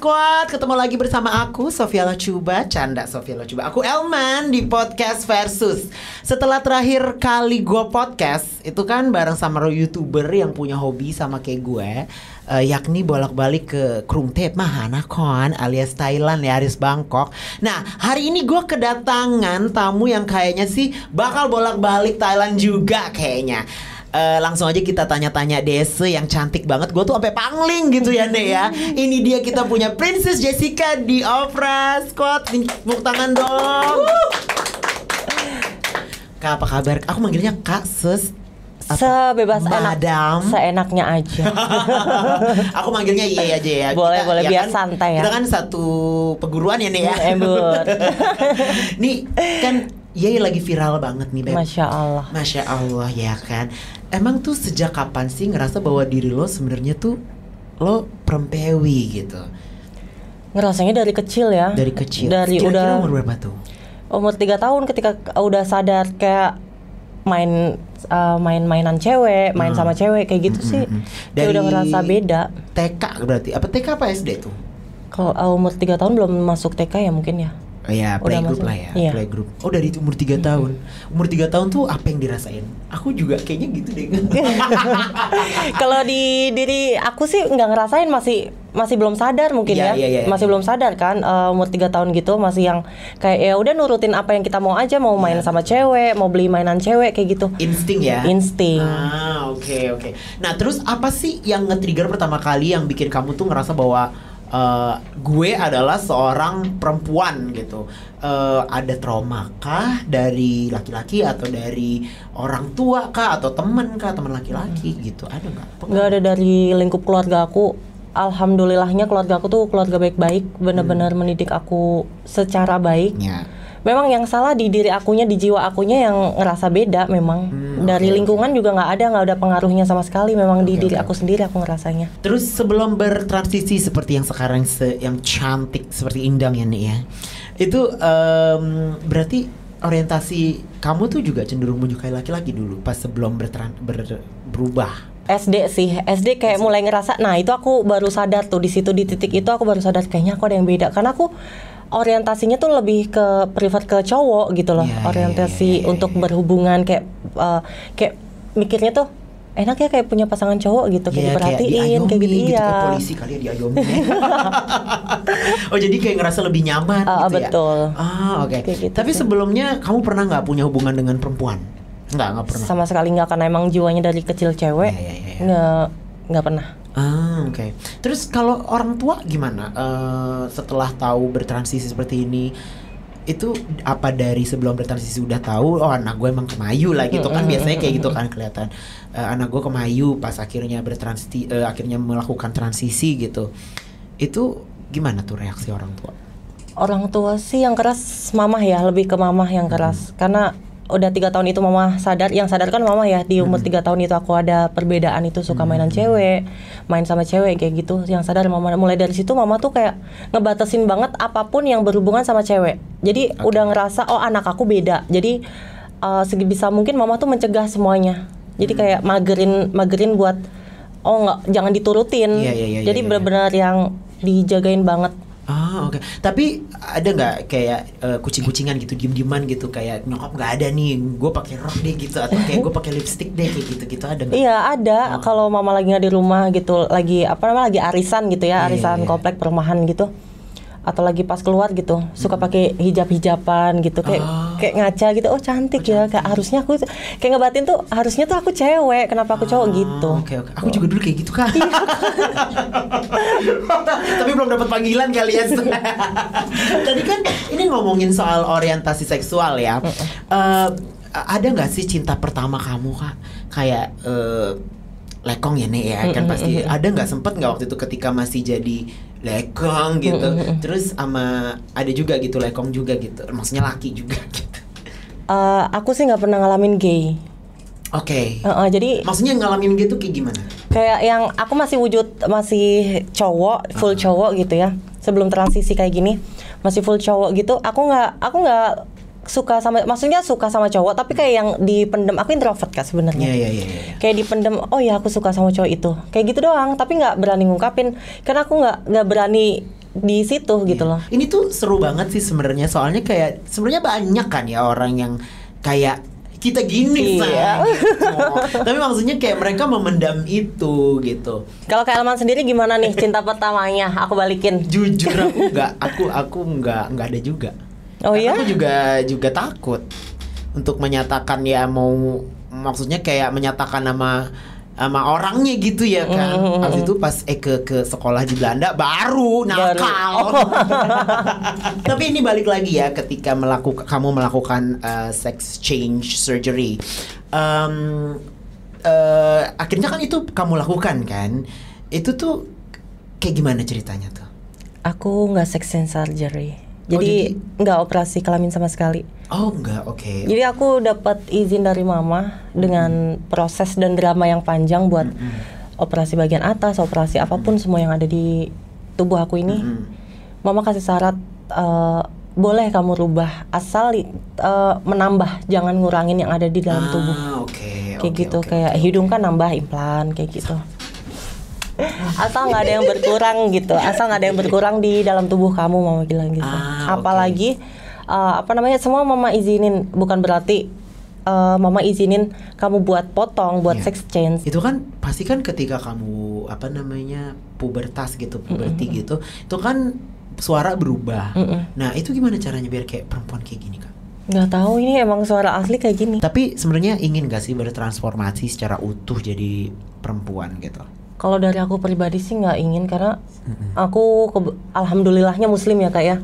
Squad, ketemu lagi bersama aku Sofia Lacuba, Canda Sofia Lacuba. Aku Elman di Podcast Versus. Setelah terakhir kali gue podcast, itu kan bareng sama YouTuber yang punya hobi sama kayak gue, yakni bolak-balik ke Krungthep Mahanakhon alias Thailand ya, alias Bangkok. Nah, hari ini gue kedatangan tamu yang kayaknya sih bakal bolak-balik Thailand juga kayaknya. Langsung aja kita tanya-tanya Dese yang cantik banget. Gue tuh sampai pangling gitu ya Nek ya. Ini dia kita punya Princess Jessica di Opera Squad. Tepuk tangan dong. Kak, apa kabar? Aku manggilnya Kak, Sus, sebebas Madam. Seenaknya aja. Aku manggilnya Iya aja ya. Boleh kita, boleh ya biar kan, santai ya. Kita kan satu perguruan ya Nek ya. Nih kan Iya lagi viral banget nih Beb. Masya Allah ya kan. Emang tuh sejak kapan sih ngerasa bahwa diri lo sebenarnya tuh lo perempewi gitu? Ngerasanya dari kecil ya. Dari kecil. Dari kira-kira udah umur berapa tuh? Umur 3 tahun ketika udah sadar kayak mainan cewek, main sama cewek kayak gitu sih. Dari udah ngerasa beda. TK berarti. Apa TK apa SD tuh? Kalau umur 3 tahun belum masuk TK ya mungkin ya. Oh ya, playgroup lah ya, iya. Playgroup. Oh dari umur 3 tahun. Umur 3 tahun tuh apa yang dirasain? Aku juga kayaknya gitu deh. Kalau di diri aku sih nggak ngerasain, masih belum sadar mungkin ya. Masih belum sadar kan, umur 3 tahun gitu masih yang kayak ya udah nurutin apa yang kita mau aja, mau main sama cewek, mau beli mainan cewek kayak gitu. Insting ya? Insting. Oke. Nah terus apa sih yang nge-trigger pertama kali yang bikin kamu tuh ngerasa bahwa gue adalah seorang perempuan gitu? Ada trauma kah dari laki-laki atau dari orang tua kah atau temen laki-laki gitu? Ada nggak? Nggak ada dari lingkup keluarga aku. Alhamdulillahnya keluarga aku tuh keluarga baik-baik, benar-benar mendidik aku secara baik. Memang yang salah di diri akunya, di jiwa akunya yang ngerasa beda memang. Dari lingkungan juga nggak ada pengaruhnya sama sekali. Memang di diri aku sendiri aku ngerasanya. Terus sebelum bertransisi seperti yang sekarang, yang cantik seperti Indang ya nih ya, itu berarti orientasi kamu tuh juga cenderung menyukai laki-laki dulu pas sebelum berubah? SD kayak mulai ngerasa. Nah itu aku baru sadar tuh, di situ di titik itu aku baru sadar kayaknya aku ada yang beda. Karena aku orientasinya tuh lebih ke prefer ke cowok gitu loh. Orientasi untuk berhubungan kayak mikirnya tuh enak ya kayak punya pasangan cowok gitu, kayak diperhatiin kayak gitu gitu, kayak polisi kali ya diayomi. Oh jadi kayak ngerasa lebih nyaman gitu ya. Betul. Oke. Gitu. Tapi sebelumnya kamu pernah nggak punya hubungan dengan perempuan? Nggak pernah. Sama sekali nggak, karena emang jiwanya dari kecil cewek. Nggak pernah. Oke. Terus kalau orang tua gimana? Setelah tahu bertransisi seperti ini, itu apa dari sebelum bertransisi udah tahu? Oh anak gue emang kemayu lah gitu kan, biasanya kayak gitu kan kelihatan. Anak gue kemayu pas akhirnya akhirnya melakukan transisi gitu. Itu gimana tuh reaksi orang tua? Orang tua sih yang keras mamah ya, lebih ke mamah yang keras. Karena udah 3 tahun itu mama sadar, yang sadar kan mama ya, di umur 3 tahun itu aku ada perbedaan itu, suka mainan cewek, main sama cewek kayak gitu. Yang sadar mama, mulai dari situ mama tuh kayak ngebatasin banget apapun yang berhubungan sama cewek. Jadi udah ngerasa oh anak aku beda. Jadi sebisa mungkin mama tuh mencegah semuanya. Jadi kayak magerin buat jangan diturutin. Jadi benar-benar yang dijagain banget. Oke. Tapi ada nggak kayak kucing-kucingan gitu, diem-dieman gitu, kayak nyokap nggak ada nih, gue pakai rok deh gitu, atau kayak gue pakai lipstick deh kayak gitu ada nggak? Iya ada. Kalau mama lagi nggak di rumah gitu, lagi arisan gitu ya, arisan komplek perumahan gitu, atau lagi pas keluar gitu, suka pakai hijaban gitu, kayak ngaca gitu. Oh cantik ya, kayak harusnya aku kayak ngebatin tuh, harusnya tuh aku cewek, kenapa aku cowok gitu. Oke. Aku juga dulu kayak gitu kan. Tapi belum dapat panggilan kali ya. Tadi kan ini ngomongin soal orientasi seksual ya. Ada nggak sih cinta pertama kamu Kak? Kayak lekong ya Nek ya, kan pasti ada nggak, sempet nggak waktu itu ketika masih jadi lekong gitu, terus ada juga gitu lekong juga gitu, maksudnya laki juga gitu? Aku sih nggak pernah ngalamin gay. Oke. Jadi maksudnya ngalamin gitu kayak gimana? Kayak yang aku masih cowok, full cowok gitu ya. Sebelum transisi kayak gini masih full cowok gitu. Aku nggak suka sama, maksudnya suka sama cowok tapi kayak yang dipendem. Aku introvert Kak sebenarnya. Iya. Kayak dipendem. Oh ya aku suka sama cowok itu. Kayak gitu doang, tapi nggak berani ngungkapin karena aku nggak berani di situ gitu loh. Ini tuh seru banget sih sebenarnya, soalnya kayak sebenarnya banyak kan ya orang yang kayak kita gini Iya. gitu. Tapi maksudnya kayak mereka memendam itu gitu. Kalau Kak Elman sendiri gimana nih cinta pertamanya? Aku balikin. Jujur aku nggak ada juga. Oh Karena iya? aku juga takut untuk menyatakan ya, mau maksudnya kayak menyatakan sama orangnya gitu ya kan. Habis itu pas ke sekolah di Belanda baru nakal. Tapi ini balik lagi ya, ketika kamu melakukan sex change surgery. Akhirnya kan itu kamu lakukan kan. Itu tuh kayak gimana ceritanya tuh? Aku nggak sex change surgery. Jadi nggak operasi kelamin sama sekali. Oh enggak, oke. Jadi aku dapat izin dari mama dengan proses dan drama yang panjang buat operasi bagian atas, operasi apapun semua yang ada di tubuh aku ini. Mama kasih syarat, boleh kamu rubah asal menambah, jangan ngurangin yang ada di dalam tubuh. Kayak gitu, kayak hidung kan nambah implan kayak gitu. Asal nggak ada yang berkurang gitu, asal nggak ada yang berkurang di dalam tubuh kamu, mama bilang gitu. Apalagi semua mama izinin, bukan berarti mama izinin kamu buat potong, buat sex change. Itu kan pasti kan ketika kamu pubertas gitu, puberti gitu, itu kan suara berubah. Nah itu gimana caranya biar kayak perempuan kayak gini Kak? Nggak tahu, ini emang suara asli kayak gini. Tapi sebenarnya ingin gak sih bertransformasi secara utuh jadi perempuan gitu? Kalau dari aku pribadi sih nggak ingin, karena aku alhamdulillahnya muslim ya Kak ya.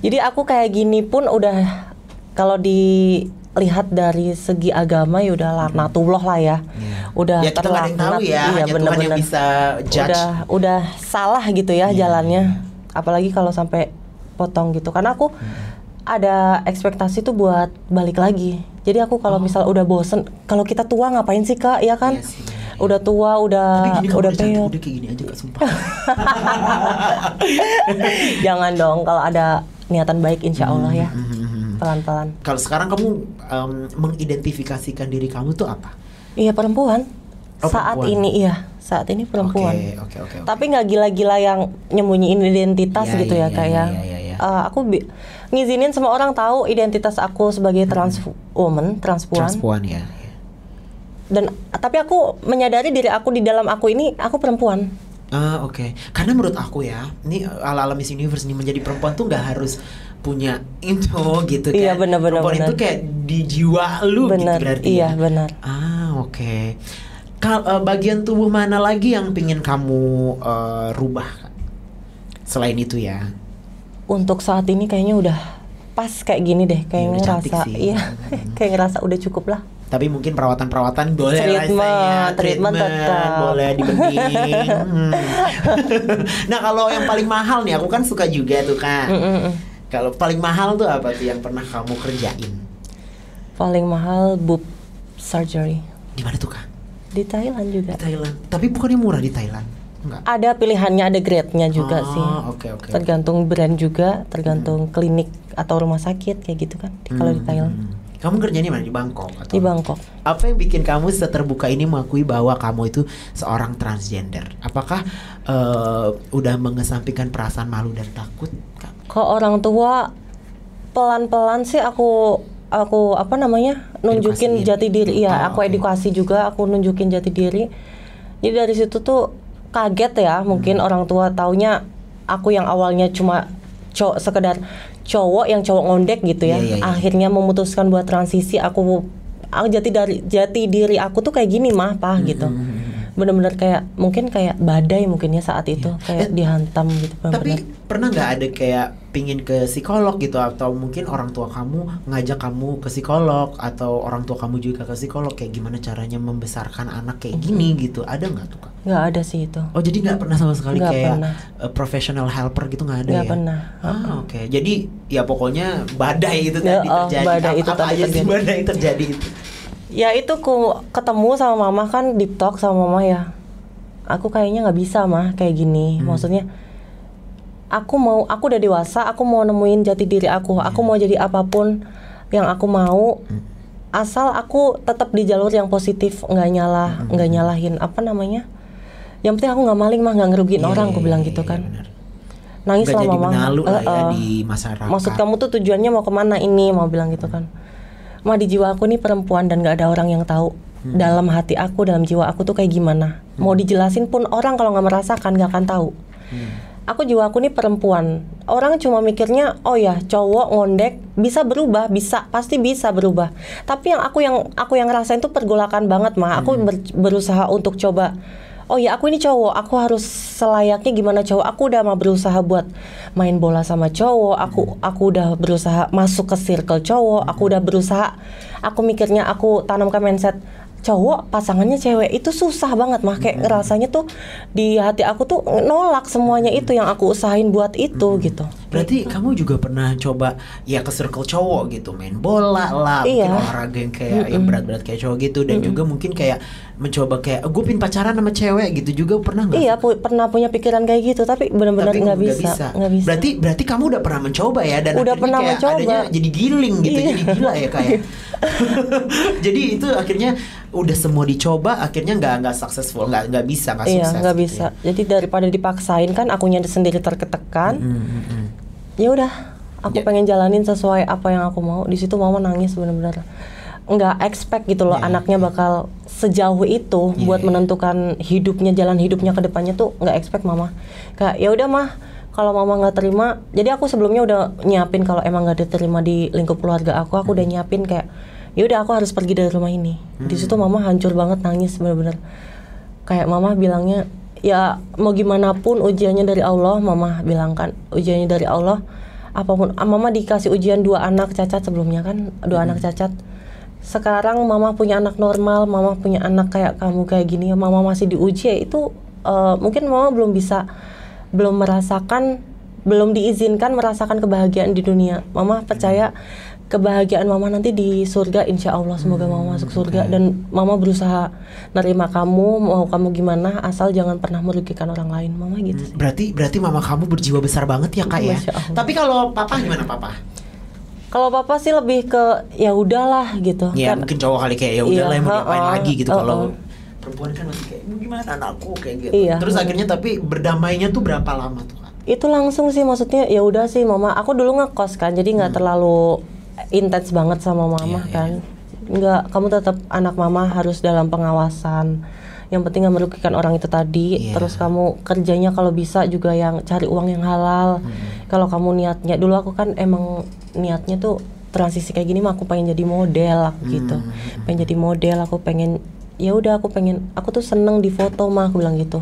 Jadi aku kayak gini pun udah, kalau dilihat dari segi agama ya udah laknatullah lah ya. Udah ya, kita nggak ada yang tahu ya, iya, hanya Tuhan yang bisa judge. Udah salah gitu ya jalannya. Apalagi kalau sampai potong gitu, karena aku ada ekspektasi tuh buat balik lagi. Jadi aku kalau misal udah bosen, kalau kita tua ngapain sih Kak, ya kan? Iya sih. Udah tua, udah peot. Udah kayak gini aja Kak, sumpah. Jangan dong, kalau ada niatan baik insya Allah ya. Pelan-pelan. Kalau sekarang kamu mengidentifikasikan diri kamu tuh apa? Iya perempuan. Saat ini perempuan. Oke. Tapi nggak gila-gila yang nyembunyiin identitas gitu ya kayak. Aku ngizinin semua orang tahu identitas aku sebagai transpuan. Transpuan ya. Dan tapi aku menyadari diri aku di dalam aku ini aku perempuan. Oke. Karena menurut aku ya, ini ala-ala Miss Universe nih, menjadi perempuan tuh nggak harus punya itu gitu kan. Iya benar. Perempuan itu kayak di jiwa lu bener, gitu berarti. Iya benar. Oke. Bagian tubuh mana lagi yang pingin kamu rubah selain itu ya? Untuk saat ini kayaknya udah pas kayak gini deh, kayak ngerasa kayak ngerasa udah cukup lah. Tapi mungkin perawatan boleh treatment tetap boleh dibening. Nah kalau yang paling mahal nih, aku kan suka juga tuh Kak. Kalau paling mahal tuh apa tuh yang pernah kamu kerjain? Paling mahal boob surgery. Di mana tuh Kak? Di Thailand juga. Di Thailand. Tapi bukannya murah di Thailand? Enggak. Ada pilihannya, ada grade-nya juga sih. Oke. Tergantung brand juga, tergantung klinik atau rumah sakit kayak gitu kan. Kalau di Thailand. Kamu kerjanya mana, di Bangkok? Di Bangkok. Apa yang bikin kamu seterbuka ini mengakui bahwa kamu itu seorang transgender? Apakah udah mengesampingkan perasaan malu dan takut? Ke orang tua pelan-pelan sih aku nunjukin jati diri. Iya, aku edukasi juga, aku nunjukin jati diri. Jadi dari situ tuh kaget ya, mungkin orang tua taunya aku yang awalnya cuma sekedar cowok yang cowok ngondek gitu ya. Akhirnya memutuskan buat transisi, aku jati diri aku tuh kayak gini mah gitu. Bener-bener kayak mungkin kayak badai mungkin ya saat itu, kayak dihantam gitu. Tapi pernah nggak ada kayak pingin ke psikolog gitu, atau mungkin orang tua kamu ngajak kamu ke psikolog, atau orang tua kamu juga ke psikolog, kayak gimana caranya membesarkan anak kayak gini gitu? Ada nggak tuh Kak? Nggak ada sih itu. Oh jadi nggak pernah sama sekali nggak kayak professional helper gitu, nggak ada ya? Nggak pernah. Oke. Jadi ya pokoknya badai itu tadi terjadi. Badai itu apa aja sih badai terjadi itu? Ya itu ku ketemu sama mama kan, deep talk sama mama ya. Aku kayaknya nggak bisa mah kayak gini. Maksudnya aku udah dewasa, aku mau nemuin jati diri aku. Aku mau jadi apapun yang aku mau, asal aku tetap di jalur yang positif, nggak nyalahin Yang penting aku nggak maling mah, nggak ngerugiin orang, aku bilang gitu kan. Benar. nangis Nggak lah jadi mama. benalu lah ya di masyarakat. Maksud kamu tuh tujuannya mau kemana ini, mau bilang gitu kan. Ma, di jiwa aku nih perempuan dan gak ada orang yang tahu dalam hati aku, dalam jiwa aku tuh kayak gimana. Mau dijelasin pun orang kalau gak merasakan gak akan tahu. Aku jiwa aku nih perempuan. Orang cuma mikirnya, oh ya cowok ngondek bisa berubah, bisa, pasti bisa berubah. Tapi yang aku yang rasain tuh pergolakan banget, Ma. Aku berusaha untuk coba. Oh ya aku ini cowok, aku harus selayaknya gimana cowok. Aku udah mau berusaha buat main bola sama cowok. Aku udah berusaha masuk ke circle cowok. Aku udah berusaha. Aku mikirnya aku tanamkan mindset cowok pasangannya cewek itu susah banget mah, kayak rasanya tuh di hati aku tuh nolak semuanya itu yang aku usahain buat itu gitu. Berarti kamu juga pernah coba ya ke circle cowok gitu, main bola lah, mungkin olahraga yang kayak yang berat-berat kayak cowok gitu, dan juga mungkin kayak mencoba kayak gue pin pacaran sama cewek gitu juga pernah nggak? Iya, pernah punya pikiran kayak gitu, tapi benar-benar nggak bisa. Berarti kamu udah pernah mencoba ya, dan udah akhirnya pernah kayak mencoba. Adanya jadi giling gitu, jadi gila ya kayak. Jadi itu akhirnya udah semua dicoba, akhirnya nggak successful, nggak bisa, nggak sukses. Iya, nggak bisa. Ya. Jadi daripada dipaksain kan, akunya sendiri terketekan. Ya udah, aku pengen jalanin sesuai apa yang aku mau. Di situ mama nangis benar-benar. Nggak expect gitu loh anaknya bakal sejauh itu buat menentukan hidupnya, jalan hidupnya ke depannya tuh nggak expect mama. Kayak ya udah mah, kalau mama nggak terima, jadi aku sebelumnya udah nyiapin kalau emang nggak diterima di lingkup keluarga aku udah nyiapin kayak ya udah aku harus pergi dari rumah ini. Di situ mama hancur banget, nangis bener-bener. Kayak mama bilangnya ya mau gimana pun ujiannya dari Allah, mama bilang kan ujiannya dari Allah. Apapun, mama dikasih ujian 2 anak cacat sebelumnya kan, 2 anak cacat. Sekarang mama punya anak normal, mama punya anak kayak kamu kayak gini, mama masih diuji ya itu mungkin mama belum merasakan, belum diizinkan merasakan kebahagiaan di dunia. Mama percaya kebahagiaan mama nanti di surga, insya Allah. Semoga mama masuk surga. Dan mama berusaha nerima kamu, mau kamu gimana, asal jangan pernah merugikan orang lain, mama gitu sih. Berarti mama kamu berjiwa besar banget ya kak ya. Tapi kalau papa gimana papa? Kalau papa sih lebih ke ya udahlah gitu. Ya kan, mungkin cowok kali kayak ya udahlah mau diapain lagi gitu. Kalau perempuan kan masih kayak gimana anakku kayak gitu. Terus akhirnya tapi berdamainya tuh berapa lama tuh kak? Itu langsung sih, maksudnya ya udah sih mama. Aku dulu ngekos kan, jadi nggak terlalu intens banget sama mama kan. Nggak, kamu tetap anak mama harus dalam pengawasan. Yang penting nggak merugikan orang itu tadi. Terus kamu kerjanya kalau bisa juga yang cari uang yang halal. Kalau kamu niatnya, dulu aku kan emang niatnya tuh transisi kayak gini mah aku pengen jadi model aku gitu. Pengen jadi model, aku pengen ya udah aku tuh seneng di foto mah, aku bilang gitu.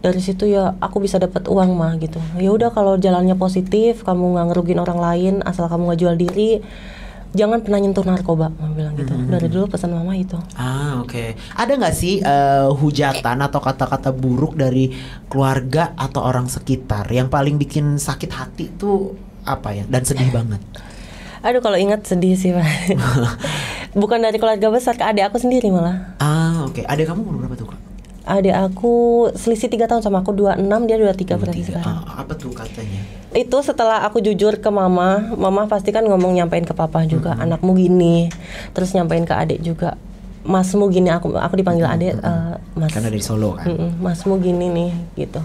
Dari situ ya aku bisa dapat uang mah gitu. Ya udah kalau jalannya positif, kamu nggak ngerugin orang lain, asal kamu nggak jual diri, jangan pernah nyentuh narkoba, mama bilang gitu. Dari dulu pesan mama itu. Oke. Ada nggak sih hujatan atau kata-kata buruk dari keluarga atau orang sekitar yang paling bikin sakit hati tuh apa ya? Dan sedih banget. Aduh, kalau ingat sedih sih Pak. Bukan dari keluarga besar, ke adik aku sendiri malah. Oke. Adik kamu umur berapa tuh kak? Adik aku selisih 3 tahun sama aku, 26, dia 23 berarti sekarang. Apa tuh katanya? Itu setelah aku jujur ke mama pasti kan ngomong, nyampein ke papa juga, anakmu gini. Terus nyampein ke adik juga, masmu gini, aku dipanggil adik, mas. Karena dari Solo kan. Masmu gini nih gitu.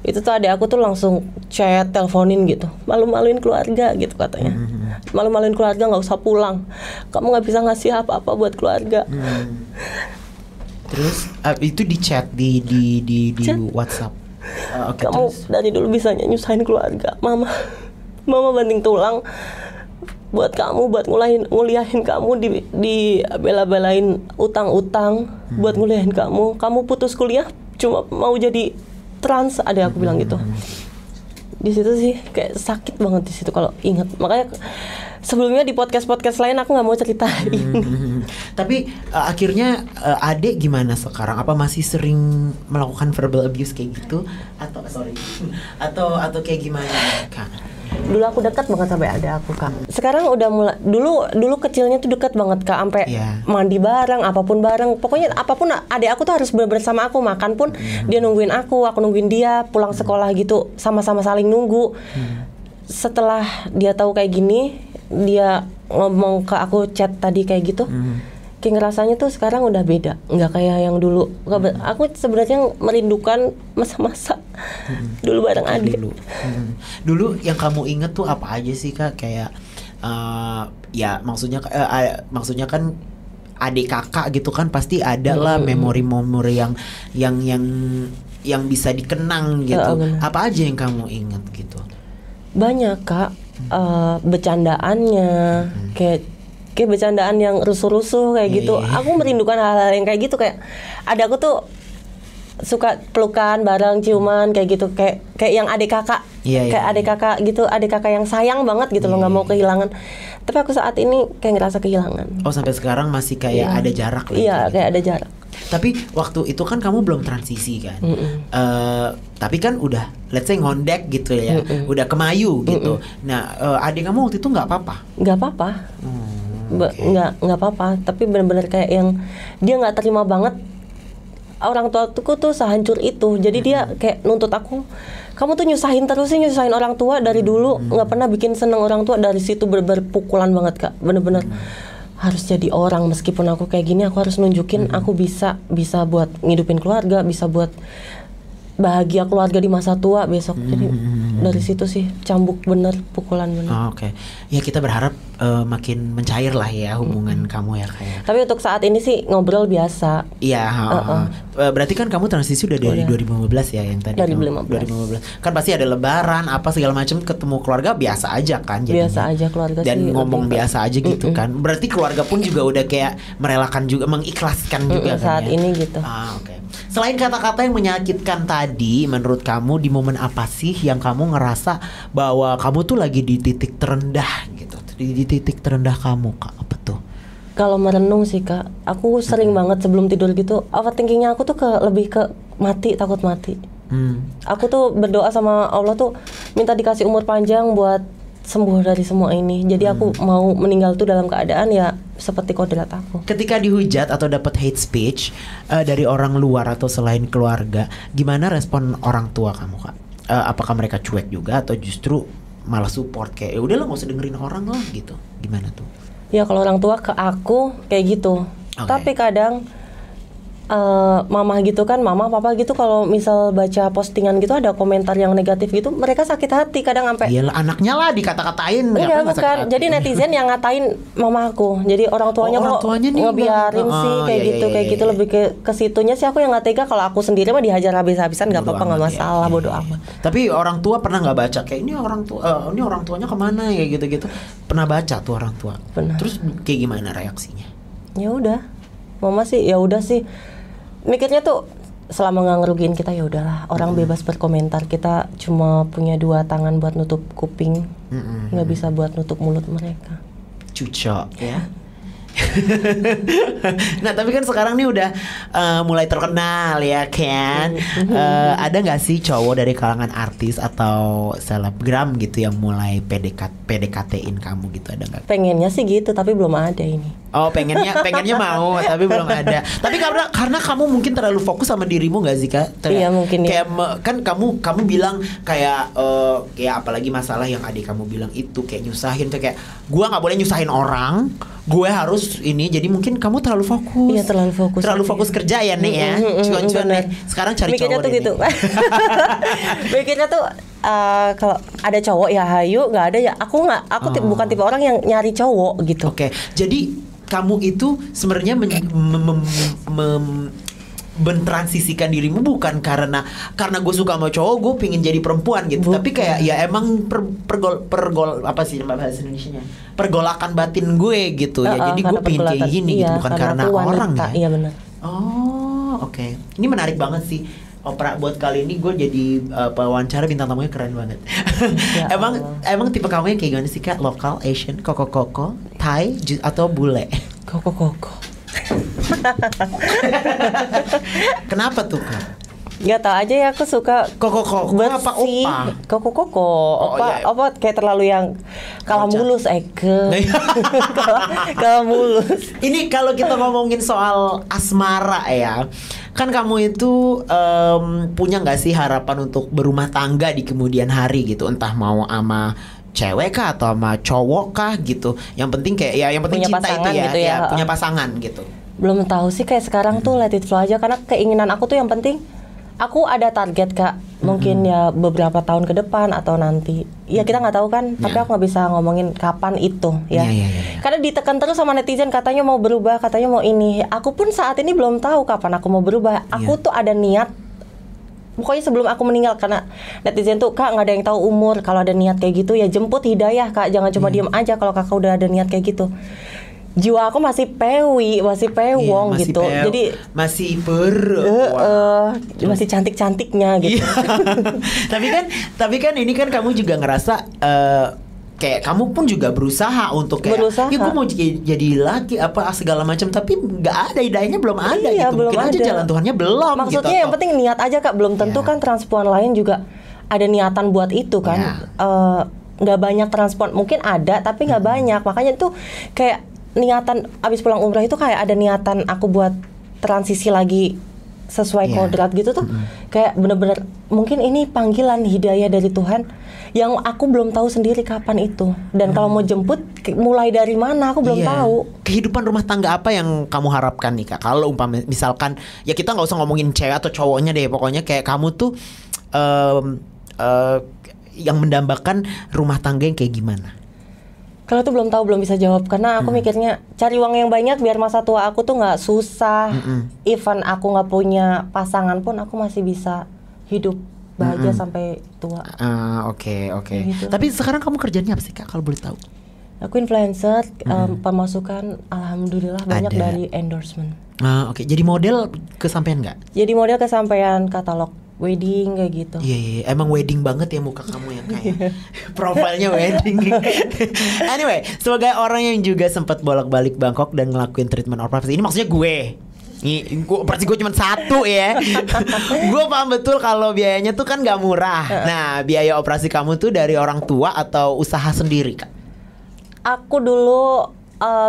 Itu tuh adik aku tuh langsung chat, teleponin gitu, malu-maluin keluarga gitu katanya. Malu-maluin keluarga, nggak usah pulang, kamu nggak bisa ngasih apa-apa buat keluarga. Terus itu di chat di chat? WhatsApp. Kamu terus dari dulu bisanya nyusahin keluarga, mama banting tulang buat kamu, buat nguliahin kamu, di bela-belain utang-utang buat nguliahin kamu putus kuliah cuma mau jadi trans, ada aku bilang gitu. Di situ sih kayak sakit banget di situ kalau ingat. Makanya sebelumnya di podcast lain aku nggak mau ceritain. Tapi akhirnya adek gimana sekarang? Apa masih sering melakukan verbal abuse kayak gitu? Atau kayak gimana kak? Dulu aku dekat banget sampai ada aku kak. Sekarang udah mulai. Dulu kecilnya tuh dekat banget kak, sampai mandi bareng, apapun bareng. Pokoknya apapun adek aku tuh harus bersama aku. Makan pun dia nungguin aku nungguin dia. Pulang sekolah gitu sama-sama saling nunggu. Setelah dia tahu kayak gini, dia ngomong ke aku, chat tadi kayak gitu. kayak ngerasanya tuh sekarang udah beda, nggak kayak yang dulu. Aku sebenarnya merindukan masa-masa dulu bareng adik. Dulu yang kamu inget tuh apa aja sih Kak? Kayak ya maksudnya kan adik kakak gitu kan pasti ada lah memori-memori yang bisa dikenang gitu. Apa aja yang kamu inget gitu? Banyak Kak, bercandaannya kayak bercandaan yang rusuh-rusuh kayak gitu. Aku merindukan hal-hal yang kayak gitu, kayak ada aku tuh suka pelukan bareng, ciuman kayak gitu, kayak yang adik kakak, kayak adik kakak gitu, adik kakak yang sayang banget gitu loh, nggak mau kehilangan. Tapi aku saat ini kayak ngerasa kehilangan. Oh, sampai sekarang masih kayak ada jarak lah. Iya, kayak ada jarak. Tapi waktu itu kan kamu belum transisi kan, tapi kan udah let's say ngondek gitu ya, udah kemayu gitu. Nah, adik kamu waktu itu nggak apa-apa? Nggak apa-apa. Nggak apa-apa, tapi benar-benar kayak yang dia nggak terima banget orang tuaku tuh sehancur itu. Jadi dia kayak nuntut aku, kamu tuh nyusahin terus sih, nyusahin orang tua dari dulu, nggak pernah bikin seneng orang tua. Dari situ berpukulan banget Kak, bener-bener harus jadi orang. Meskipun aku kayak gini, aku harus nunjukin aku bisa buat ngidupin keluarga, bisa buat bahagia keluarga di masa tua besok. Jadi dari situ sih cambuk bener, pukulan bener. Oke. Ya kita berharap makin mencair lah ya hubungan kamu ya kayak. Tapi untuk saat ini sih ngobrol biasa. Iya. Berarti kan kamu transisi udah dari 2015 ya yang tadi. 2015. Kan pasti ada lebaran apa segala macam, ketemu keluarga biasa aja kan jadinya. Biasa aja keluarga dan sih. Dan ngomong biasa aja gitu kan. Berarti keluarga pun juga udah kayak merelakan juga, mengikhlaskan juga kan saat ya. ini gitu. Oke. Selain kata-kata yang menyakitkan tadi, menurut kamu di momen apa sih yang kamu ngerasa bahwa kamu tuh lagi di titik terendah gitu? Di titik terendah kamu Kak, apa tuh? Kalau merenung sih Kak, aku sering banget sebelum tidur gitu, overthinkingnya aku tuh lebih ke mati, takut mati. Aku tuh berdoa sama Allah tuh minta dikasih umur panjang buat sembuh dari semua ini. Jadi aku mau meninggal tuh dalam keadaan ya seperti kodrat aku. Ketika dihujat atau dapat hate speech dari orang luar atau selain keluarga, gimana respon orang tua kamu Kak? Apakah mereka cuek juga atau justru malah support kayak ya udahlah nggak usah dengerin orang lah gitu? Gimana tuh? Ya kalau orang tua ke aku kayak gitu. Tapi kadang mama gitu kan, mama papa gitu kalau misal baca postingan gitu ada komentar yang negatif gitu, mereka sakit hati kadang sampai. Iyalah anaknya lah dikata-katain. Iya bukan. Jadi netizen yang ngatain mama aku. Jadi orang tuanya kok ngebiarin sih kayak gitu, kayak gitu lebih ke situnya sih. Aku yang nggak tega. Kalau aku sendiri mah dihajar habis-habisan nggak apa-apa, nggak masalah, bodo amat. Tapi orang tua pernah nggak baca kayak ini orang tuanya kemana ya gitu-gitu? Pernah baca tuh orang tua? Pernah. Terus kayak gimana reaksinya? Ya udah, mama sih ya udah sih. Mikirnya tuh selama nggak ngerugiin kita ya udahlah, orang bebas berkomentar. Kita cuma punya 2 tangan buat nutup kuping, nggak bisa buat nutup mulut mereka. Cucok ya. Nah tapi kan sekarang nih udah mulai terkenal ya kan. Ada nggak sih cowok dari kalangan artis atau selebgram gitu yang mulai PDKT-in kamu gitu, ada nggak? Pengennya sih gitu tapi belum ada ini. Oh pengennya mau tapi belum ada. Tapi karena kamu mungkin terlalu fokus sama dirimu nggak sih Kak? Iya mungkin. Kayak kan kamu bilang kayak apalagi masalah yang adik kamu bilang itu kayak nyusahin tuh, kayak gue nggak boleh nyusahin orang, gue harus ini. Jadi mungkin kamu terlalu fokus. Iya terlalu fokus. Terlalu fokus kerja ya nih ya. Cuan-cuan nih. Sekarang cari mikirnya cowok tuh gitu. Mikirnya tuh kalau ada cowok ya hayu, nggak ada ya aku nggak. Aku bukan tipe orang yang nyari cowok gitu. Oke. Jadi kamu itu sebenarnya mentransisikan dirimu bukan karena gue suka sama cowok, gue pingin jadi perempuan gitu. Tapi kayak ya emang pergol apa sih bahasa Indonesianya? Pergolakan batin gue gitu ya. Jadi gue pingin kayak gini gitu, bukan karena orang ya. Iya benar. Oh, oke. Ini menarik banget sih. Opera buat kali ini gue jadi wawancara bintang tamunya keren banget. Ya emang tipe kamu yang kayak gimana sih Kak? Lokal, Asian, koko, Thai, atau bule? Koko. Kenapa tuh Kak? Gak tau aja ya, aku suka koko apa opa? Koko opa kayak terlalu yang kalah mulus kalah mulus. Ini kalau kita ngomongin soal asmara ya, kan kamu itu punya nggak sih harapan untuk berumah tangga di kemudian hari gitu, entah mau sama cewek kah atau sama cowok kah gitu? Yang penting kayak ya yang penting Punya cinta itu pasangan ya, gitu ya, punya pasangan gitu. Belum tahu sih, kayak sekarang tuh let it flow aja, karena keinginan aku tuh yang penting aku ada target Kak, mungkin ya beberapa tahun ke depan atau nanti ya kita nggak tahu kan, tapi aku nggak bisa ngomongin kapan itu ya. Karena ditekan terus sama netizen, katanya mau berubah, katanya mau ini. Aku pun saat ini belum tahu kapan aku mau berubah. Aku tuh ada niat, pokoknya sebelum aku meninggal, karena netizen tuh Kak nggak ada yang tahu umur. Kalau ada niat kayak gitu ya jemput hidayah Kak, jangan cuma diem aja kalau Kakak udah ada niat kayak gitu. Jiwa aku masih masih pewong gitu. Jadi masih masih cantik-cantiknya gitu. tapi kan ini kan kamu juga ngerasa kayak kamu pun juga berusaha untuk kayak ya gue mau jadi laki apa segala macam, tapi nggak ada, hidayahnya belum ada gitu. Belum mungkin ada. Aja jalan Tuhannya belum. Maksudnya gitu, yang penting niat aja Kak. Belum tentu kan transpuan lain juga ada niatan buat itu kan. Nggak banyak transpuan, mungkin ada tapi nggak banyak. Makanya tuh kayak niatan abis pulang umrah itu kayak ada niatan aku buat transisi lagi sesuai kodrat gitu tuh. Kayak bener-bener mungkin ini panggilan hidayah dari Tuhan yang aku belum tahu sendiri kapan itu. Dan kalau mau jemput mulai dari mana aku belum tahu. Kehidupan rumah tangga apa yang kamu harapkan nih Kak? Kalau umpama misalkan ya kita nggak usah ngomongin cewek atau cowoknya deh, pokoknya kayak kamu tuh yang mendambakan rumah tangga yang kayak gimana? Kalau itu belum tahu, belum bisa jawab, karena aku mikirnya cari uang yang banyak biar masa tua aku tuh nggak susah. Even aku nggak punya pasangan pun aku masih bisa hidup bahagia sampai tua. Oke. Gitu. Tapi sekarang kamu kerjanya apa sih Kak kalau boleh tahu? Aku influencer, pemasukan alhamdulillah banyak dari endorsement. Oke. Jadi model kesampaian nggak? Jadi model kesampaian katalog wedding kayak gitu. Iya, emang wedding banget ya muka kamu yang kayak profilnya wedding. Anyway, sebagai orang yang juga sempat bolak-balik Bangkok dan ngelakuin treatment operasi, ini maksudnya gue operasi gue cuma satu ya. Gue paham betul kalau biayanya tuh kan gak murah. Nah, biaya operasi kamu tuh dari orang tua atau usaha sendiri Kak? Aku dulu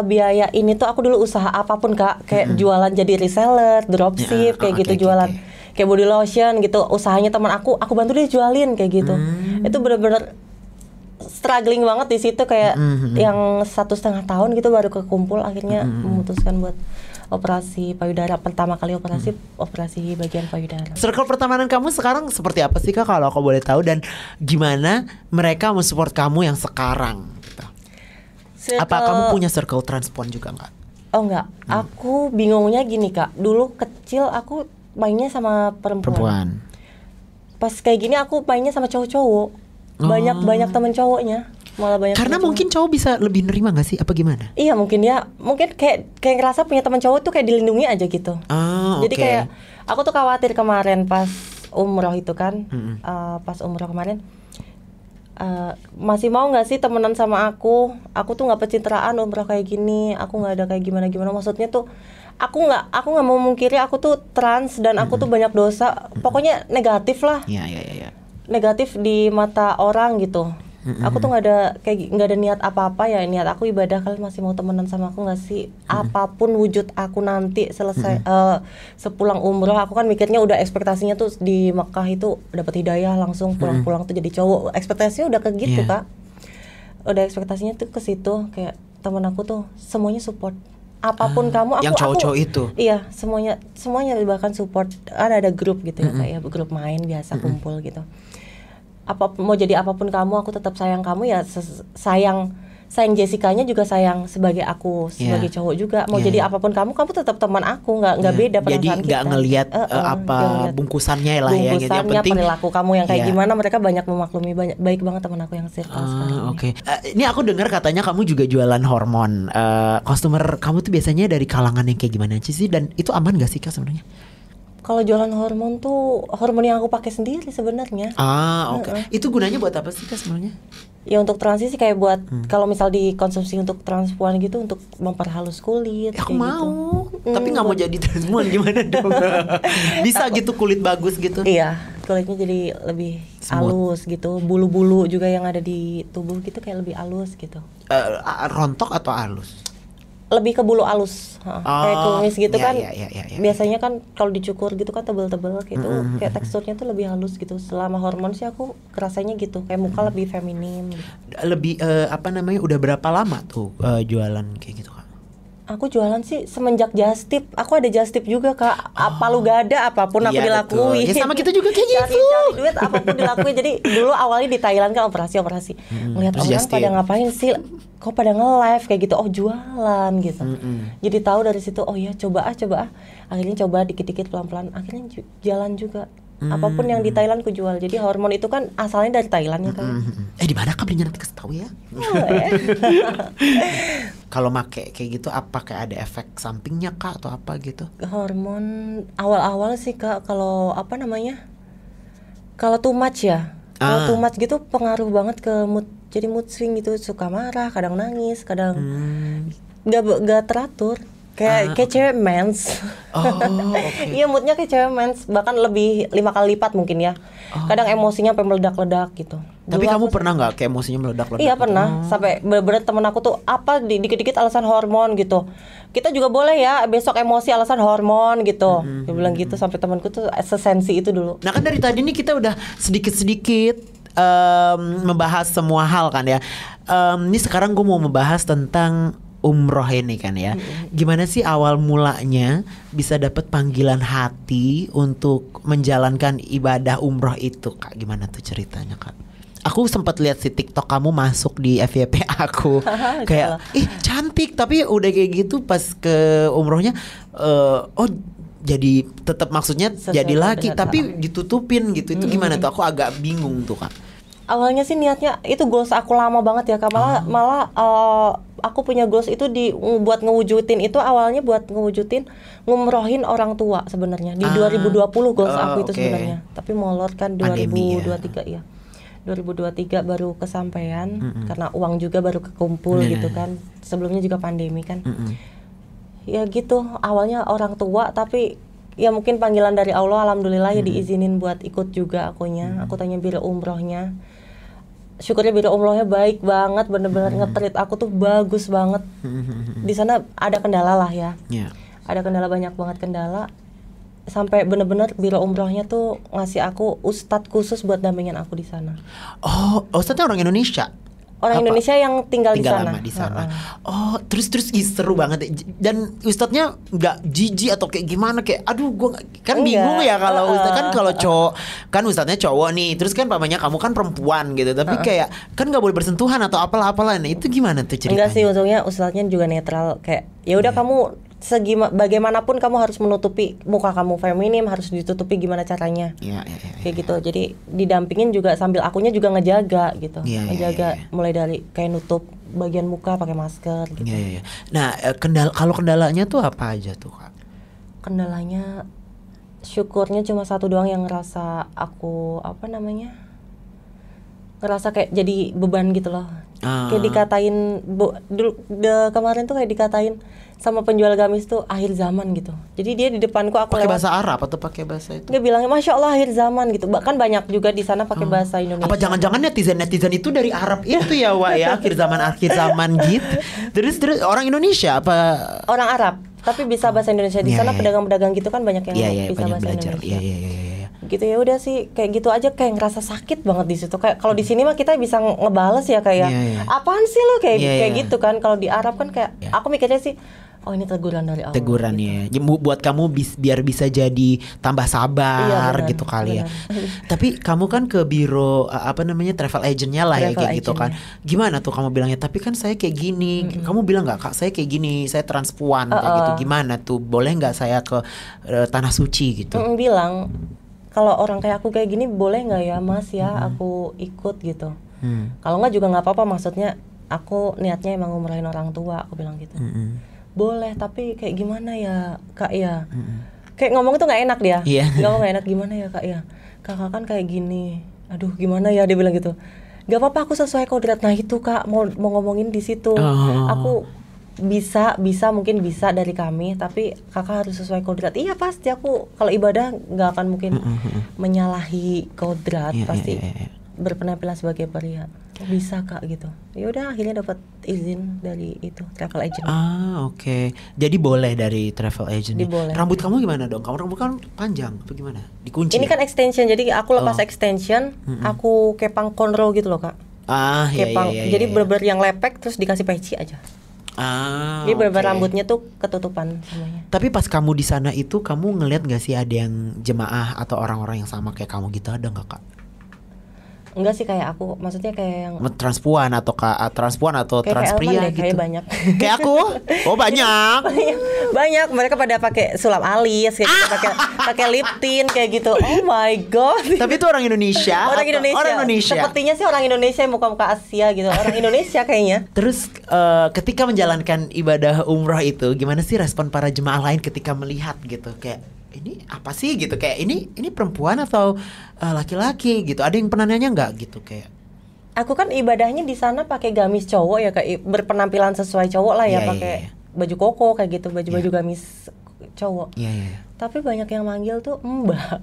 biaya ini tuh aku dulu usaha apapun Kak, kayak jualan jadi reseller, dropship kayak gitu, jualan kayak body lotion gitu, usahanya teman aku bantu dia jualin kayak gitu. Itu bener-bener struggling banget di situ, kayak yang 1,5 tahun gitu baru kekumpul akhirnya memutuskan buat operasi payudara, pertama kali operasi bagian payudara. Circle pertemanan kamu sekarang seperti apa sih Kak kalau aku boleh tahu, dan gimana mereka mensupport kamu yang sekarang gitu? Apa kamu punya circle transpon juga nggak? Oh enggak, aku bingungnya gini Kak, dulu kecil aku mainnya sama perempuan. Pas kayak gini aku mainnya sama cowok-cowok. Banyak temen cowoknya. Malah banyak. Karena mungkin cowok bisa lebih nerima gak sih? Apa gimana? Iya mungkin kayak ngerasa punya teman cowok tuh kayak dilindungi aja gitu. Jadi kayak aku tuh khawatir kemarin pas umroh itu kan, pas umroh kemarin masih mau nggak sih temenan sama aku? Aku tuh nggak pencitraan umroh kayak gini. Aku nggak ada kayak gimana. Maksudnya tuh aku nggak mau mungkiri aku tuh trans dan aku tuh banyak dosa. Pokoknya negatif lah. Iya. Negatif di mata orang gitu. Aku tuh nggak ada niat apa-apa ya. Niat aku ibadah. Kalian masih mau temenan sama aku nggak sih? Apapun wujud aku nanti selesai sepulang umroh, aku kan mikirnya udah ekspektasinya tuh di Mekah itu dapat hidayah langsung pulang-pulang tuh jadi cowok. Ekspektasinya udah ke gitu Kak. Udah ekspektasinya tuh ke situ, kayak temen aku tuh semuanya support. Apapun kamu, yang cowok-cowok itu. Iya, semuanya bahkan support. Ada grup gitu ya, kayak grup main biasa kumpul gitu. Mau jadi apapun kamu, aku tetap sayang kamu ya. Sayang Jessica-nya juga sayang sebagai aku sebagai cowok juga. Mau jadi apapun kamu tetap teman aku, nggak beda perasaan kita. Jadi nggak ngelihat bungkusannya lah ya. Yang penting perilaku kamu yang kayak gimana, mereka banyak memaklumi. Baik banget teman aku yang circle sekarang. Oke. Ini aku dengar katanya kamu juga jualan hormon. Customer kamu tuh biasanya dari kalangan yang kayak gimana sih? Dan itu aman gak sih Kak sebenarnya? Kalau jualan hormon tuh hormon yang aku pakai sendiri sebenarnya. Oke. Itu gunanya buat apa sih Kak sebenarnya? Ya untuk transisi, kayak buat kalau misal dikonsumsi untuk transpuan gitu, untuk memperhalus kulit. Aku mau, tapi nggak mau jadi transpuan, gimana dong? Bisa gitu kulit bagus gitu? Iya, kulitnya jadi lebih halus gitu. Bulu-bulu juga yang ada di tubuh gitu kayak lebih halus gitu. Rontok atau halus? lebih ke bulu halus, kayak kumis gitu kan. Biasanya kan kalau dicukur gitu kan tebel-tebel gitu, kayak teksturnya tuh lebih halus gitu. Selama hormon sih aku kerasanya gitu, kayak muka lebih feminim. Gitu. Lebih udah berapa lama tuh jualan kayak gitu Kak? Aku jualan sih semenjak just tip. Aku ada just tip juga Kak. Palu gada apapun aku dilakuin. Ya sama kita juga kayak gitu. Cari duit apapun dilakuin. Jadi dulu awalnya di Thailand kan operasi. Ngeliat orang pada ngapain sih? Kok pada nge-live kayak gitu? Oh jualan gitu. Jadi tahu dari situ. Oh ya coba. Akhirnya coba dikit-dikit pelan-pelan. Akhirnya jalan juga. Apapun yang di Thailand ku jual. Jadi hormon itu kan asalnya dari Thailand ya kan. Di mana Kak belinya nanti kasih tahu ya. Kalau make kayak gitu apa kayak ada efek sampingnya Kak atau apa gitu? Hormon awal-awal sih Kak, kalau kalau too much ya. Kalau too much gitu pengaruh banget ke mood. Jadi mood swing gitu, suka marah, kadang nangis, kadang gak teratur. Kayak cewek mens. Iya moodnya kayak cewek mens, bahkan lebih 5 kali lipat mungkin ya. Kadang emosinya sampai meledak-ledak gitu. Tapi kamu pernah nggak kayak emosinya meledak-ledak? Iya pernah, sampai bener-bener temen aku tuh dikit-dikit alasan hormon gitu. Kita juga boleh ya besok emosi alasan hormon gitu. Dia bilang gitu, sampai temanku tuh sesensi itu dulu. Nah kan dari tadi nih kita udah sedikit-sedikit membahas semua hal kan ya. Ini sekarang gue mau membahas tentang umroh ini kan ya. Gimana sih awal mulanya bisa dapat panggilan hati untuk menjalankan ibadah umroh itu Kak? Gimana tuh ceritanya Kak? Aku sempat lihat si TikTok kamu masuk di FYP aku. Kayak cantik, tapi udah kayak gitu pas ke umrohnya jadi tetap maksudnya jadi laki tapi ditutupin gitu. Itu gimana tuh? Aku agak bingung tuh Kak. Awalnya sih niatnya itu goals aku lama banget ya Kak. Malah aku punya goals itu buat ngewujudin itu awalnya buat ngewujudin ngumrohin orang tua sebenarnya di 2020 goals aku itu sebenarnya. Tapi molor kan 2023 ya. 2023 baru kesampaian karena uang juga baru kekumpul gitu kan. Sebelumnya juga pandemi kan. Ya gitu, awalnya orang tua tapi ya mungkin panggilan dari Allah, alhamdulillah ya diizinin buat ikut juga akunya. Aku tanya biro umrohnya. Syukurnya biro umrohnya baik banget, bener-bener nge-treat aku tuh bagus banget. Di sana ada kendala lah ya. Ada kendala, banyak banget kendala. Sampai bener-bener biro umrohnya tuh ngasih aku ustadz khusus buat dampingin aku di sana. Oh, ustadznya orang Indonesia? Orang Indonesia yang tinggal di sana. Lama di sana. Oh, terus seru banget. Dan ustadznya nggak jijik atau kayak gimana, kayak aduh gue kan bingung ya kalau ustadz kan, kalau cowok kan ustadznya cowok nih, terus kan pamannya kamu kan perempuan gitu, tapi kayak kan nggak boleh bersentuhan atau apalah. Nah, itu gimana tuh ceritanya? Enggak sih, untungnya ustadznya juga netral, kayak ya udah kamu bagaimanapun kamu harus menutupi muka kamu feminim, harus ditutupi gimana caranya. Kayak gitu. Jadi didampingin juga sambil akunya juga ngejaga gitu. Ngejaga mulai dari kayak nutup bagian muka pakai masker gitu. Nah, kalau kendalanya tuh apa aja tuh Kak? Kendalanya syukurnya cuma satu doang yang ngerasa aku ngerasa kayak jadi beban gitu loh. Kayak dikatain kemarin tuh kayak dikatain sama penjual gamis tuh akhir zaman gitu. Jadi dia di depanku, aku pakai bahasa Arab atau pakai bahasa itu? Dia bilangnya Masya Allah akhir zaman gitu. Bahkan banyak juga di sana pakai bahasa Indonesia. Apa jangan-jangan netizen itu dari Arab itu ya Wak ya, akhir zaman gitu. Terus orang Indonesia apa? Orang Arab tapi bisa bahasa Indonesia. Di sana pedagang-pedagang gitu kan banyak yang bisa bahasa belajar. Indonesia. Gitu ya udah sih kayak gitu aja, kayak ngerasa sakit banget di situ. Kayak kalau di sini mah kita bisa ngebales ya kayak apaan sih lo kayak gitu kan. Kalau di Arab kan kayak aku mikirnya sih oh ini teguran dari Allah. Teguran gitu. Ya. Buat kamu biar bisa jadi tambah sabar gitu kali ya. Tapi kamu kan ke biro travel agentnya lah ya kayak gitu kan. Gimana tuh kamu bilangnya? Tapi kan saya kayak gini. Kamu bilang nggak Kak saya kayak gini, saya transpuan kayak gitu. Gimana tuh? Boleh nggak saya ke tanah suci gitu? Bilang kalau orang kayak aku kayak gini boleh nggak ya Mas ya aku ikut gitu. Kalau nggak juga nggak apa-apa, maksudnya aku niatnya emang ngumrohin orang tua, aku bilang gitu. Boleh tapi kayak gimana ya Kak ya. Kayak ngomong itu nggak enak dia. Ngomong nggak enak, gimana ya Kak ya. Kakak kan kayak gini. Aduh gimana ya, dia bilang gitu. Gak apa-apa aku sesuai kodrat. Nah itu Kak mau ngomongin di situ. Aku bisa mungkin bisa dari kami, tapi kakak harus sesuai kodrat. Iya pasti aku kalau ibadah nggak akan mungkin menyalahi kodrat, pasti berpenampilan sebagai pria. bisa Kak gitu. Ya udah akhirnya dapat izin dari itu travel agent. Oke. Jadi boleh dari travel agent. Diboleh. Rambut kamu gimana dong? Kamu rambut kan panjang apa gimana? Dikunci. Ini ya? kan extension, jadi aku lepas extension, aku kepang cornrow gitu loh Kak. Kepang, jadi bener-bener yang lepek terus dikasih peci aja. Jadi bener-bener rambutnya tuh ketutupan semuanya. Tapi pas kamu di sana itu kamu ngeliat gak sih ada yang jemaah atau orang-orang yang sama kayak kamu gitu, ada nggak Kak? Enggak sih kayak aku, maksudnya kayak yang Transpuan atau transpria deh, gitu. kayak banyak. Kayak aku? Oh banyak. Banyak, mereka pada pakai sulam alis kayak gitu, pakai lip tint kayak gitu. Oh my god. Tapi itu orang Indonesia. Orang Indonesia. Sepertinya sih orang Indonesia, muka-muka Asia gitu. Orang Indonesia kayaknya. Terus ketika menjalankan ibadah umroh itu, gimana sih respon para jemaah lain ketika melihat gitu, kayak ini apa sih gitu, kayak ini perempuan atau laki-laki gitu, ada yang pernah nanya nggak gitu kayak? Aku kan ibadahnya di sana pakai gamis cowok ya, kayak berpenampilan sesuai cowok lah ya, pakai baju koko kayak gitu, baju gamis cowok. Tapi banyak yang manggil tuh mbak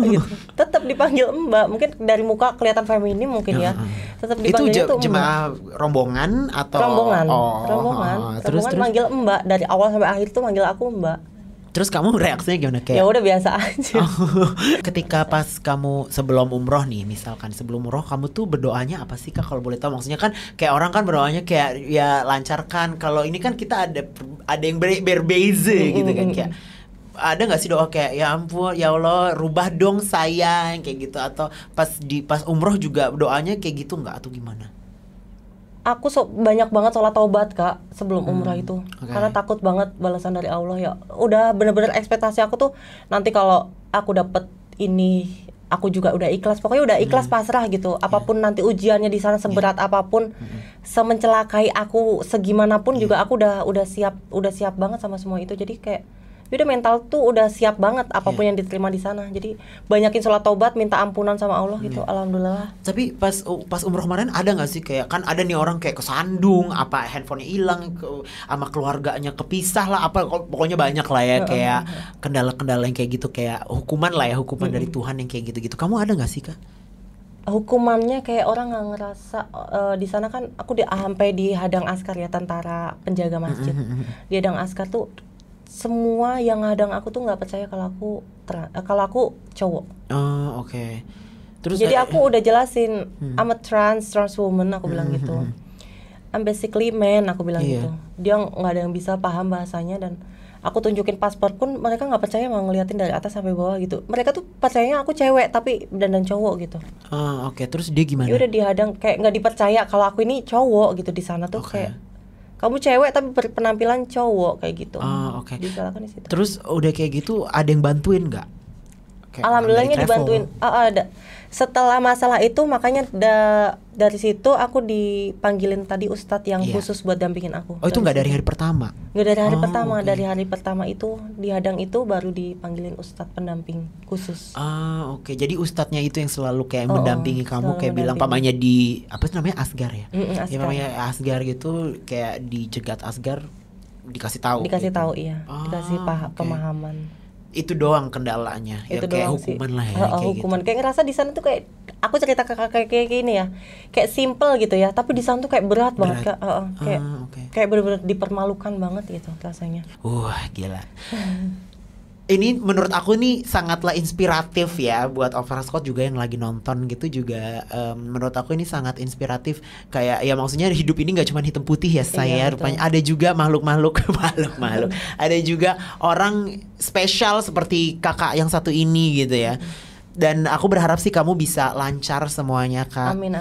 gitu. Tetap dipanggil mbak, mungkin dari muka kelihatan feminim mungkin ya. Tetap dipanggilnya tuh jemaah rombongan atau rombongan. Terus manggil mbak dari awal sampai akhir tuh manggil aku mbak. Terus kamu reaksinya gimana kayak? Ya udah biasa aja. Ketika pas kamu sebelum umroh nih, misalkan sebelum umroh kamu tuh berdoanya apa sih Kak, kalau boleh tahu? Maksudnya kan kayak orang kan berdoanya kayak ya lancarkan. Kalau ini kan kita ada yang berbeza gitu kan, kayak ada nggak sih doa kayak ya ampun ya Allah rubah dong saya kayak gitu, atau pas umroh juga doanya kayak gitu nggak atau gimana? Aku banyak banget sholat taubat Kak sebelum umrah itu, karena takut banget balasan dari Allah ya. Udah bener-bener ekspektasi aku tuh nanti kalau aku dapet ini aku juga udah ikhlas, pokoknya udah ikhlas pasrah gitu. Apapun nanti ujiannya di sana seberat apapun, semencelakai aku segimanapun juga aku udah siap banget sama semua itu. Jadi kayak udah mental tuh udah siap banget apapun yang diterima di sana. Jadi banyakin sholat taubat, minta ampunan sama Allah gitu. Alhamdulillah. Tapi pas umroh kemarin ada nggak sih kayak, kan ada nih orang kayak kesandung, apa handphonenya hilang, sama keluarganya kepisah lah, apa pokoknya banyak lah ya kayak kendala-kendala yang kayak gitu, kayak hukuman dari Tuhan yang kayak gitu-gitu. Kamu ada nggak sih Kak? Hukumannya kayak orang nggak ngerasa di sana kan aku sampai dihadang askar ya, tentara penjaga masjid. Dihadang askar tuh semua yang ngadang aku tuh nggak percaya kalau aku cowok. Terus jadi aku udah jelasin I'm a trans woman, aku bilang gitu. I'm basically man, aku bilang gitu. Dia nggak ada yang bisa paham bahasanya, dan aku tunjukin paspor pun mereka nggak percaya, mau ngeliatin dari atas sampai bawah gitu. Mereka tuh percayanya aku cewek tapi dandan cowok gitu. Terus dia gimana? Dia udah dihadang kayak nggak dipercaya kalau aku ini cowok gitu di sana tuh. Kayak kamu cewek tapi berpenampilan cowok kayak gitu. Disalahkan di situ. Terus udah kayak gitu ada yang bantuin nggak? Alhamdulillahnya dibantuin. Ada. Setelah masalah itu makanya dari situ aku dipanggilin tadi ustadz yang khusus buat dampingin aku. Itu nggak dari hari pertama? Nggak dari hari pertama. Dari hari pertama itu dihadang itu baru dipanggilin ustadz pendamping khusus. Jadi ustadznya itu yang selalu kayak mendampingi kamu, kayak bilang pamanya di apa sih namanya, Asgar ya? Asgar. Ya pamanya Asgar gitu, kayak dicegat Asgar, dikasih tahu. Dikasih tahu dikasih pemahaman. Itu doang kendalanya, itu ya kayak hukuman sih lah ya, kayak hukuman gitu. Kayak ngerasa di sana tuh kayak aku cerita ke kakak kayak gini ya, kayak simple gitu ya, tapi di sana tuh kayak berat banget Kak. Kayak bener-bener dipermalukan banget gitu rasanya. Gila. Ini menurut aku nih sangatlah inspiratif ya buat Overscott juga yang lagi nonton gitu juga. Menurut aku ini sangat inspiratif, kayak ya maksudnya hidup ini nggak cuma hitam putih ya saya, rupanya ada juga makhluk-makhluk ada juga orang spesial seperti kakak yang satu ini gitu ya. Dan aku berharap sih kamu bisa lancar semuanya Kak. Amin.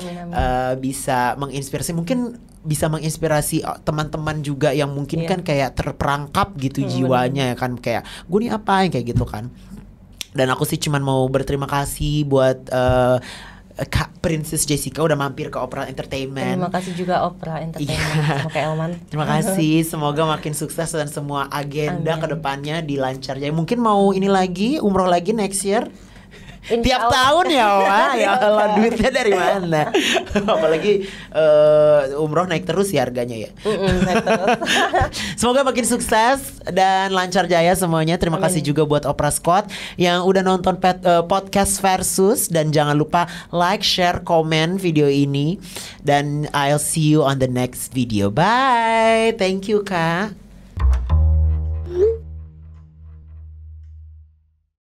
Bisa menginspirasi, mungkin bisa menginspirasi teman-teman juga yang mungkin kan kayak terperangkap gitu jiwanya ya kan, kayak gue nih apa yang kayak gitu kan. Dan aku sih cuman mau berterima kasih buat Kak Princess Jessica udah mampir ke Opera Entertainment. Terima kasih juga Opera Entertainment sama Kak Elman. Terima kasih, semoga makin sukses dan semua agenda kedepannya dilancar. Jadi mungkin mau ini lagi umroh lagi next year. Insya Tiap Allah. tahun ya Wak. Ya Allah, duitnya dari mana? Apalagi umroh naik terus ya harganya ya. Naik terus. Semoga makin sukses dan lancar jaya semuanya. Terima kasih juga buat Opera Squad yang udah nonton podcast Versus. Dan jangan lupa like, share, komen video ini. Dan I'll see you on the next video. Bye. Thank you Kak.